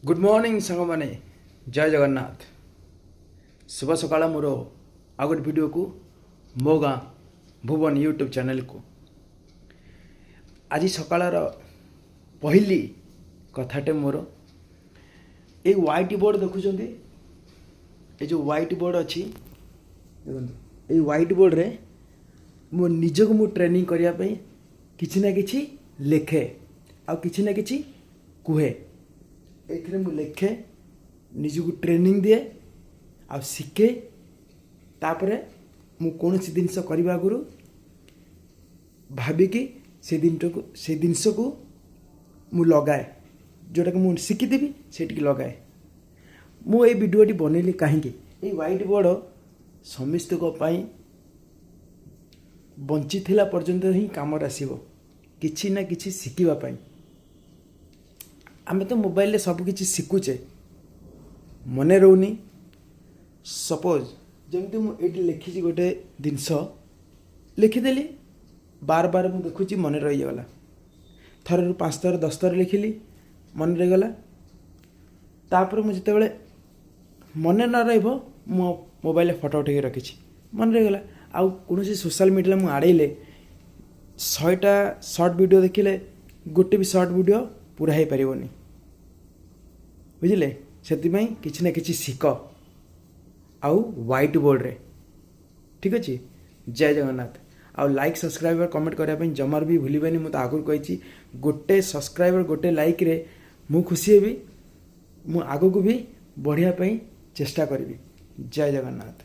Good morning सांग मैंने जय जगन्नाथ शुभ सकाळ मोर आ गोटे वीडियो को मो गाँ भुवन यूट्यूब चैनल को आज सकाळर पहली कथाटे मोर ये व्हाइट बोर्ड देखुं ये जो व्हाइट बोर्ड अच्छी देखो ये व्हाइट बोर्ड रे मो निजक मु ट्रेनिंग करने किसी ना किसी लेखे आ किसी ना किसी कुहे एथिरे मु लेखे निजको ट्रेनिंग दिए आ शिखे तापरे मु कौन सी जिनस करने आगु भाविकी से जिनस को मु लगाए जोटा कि मु शिखीदेवी से लगाए मु ये वीडियोटी बनैली कहीं ये व्हाइट बोर्ड समस्त बंची थिला पर्यंत ही काम आसब किछि ना किछि शिखिबा पाई आमे तो मोबाइल सबकि शिखुचे मन रोनी सपोज जमती मुझे लिखी गोटे जिनस लिखिदेली बार बार मुझे देखुची मन रहीगला थर 5 थर 10 थर लिखिली मन रहीगला तापर मुझे जिते मन न रही मो मोबाइल फोटो उठे रखी मन रहीगला आउ कौन सोशल मीडिया मुझे आड़े 100टा शॉर्ट वीडियो देखिले गोटे भी शॉर्ट वीडियो पूरा हो पारनी बुझे से किसी ना किसी शिख आउ व्हाइट बोर्ड रे ठीक अच्छे जय जगन्नाथ आउ लाइक सब्सक्राइबर कमेंट करने जमार भी भूलबानी मुझे आगुरी कही गोटे सब्सक्राइबर गोटे लाइक रे मु खुशी हेबी मु आगू को भी बढ़िया चेष्टा करी जय जगन्नाथ।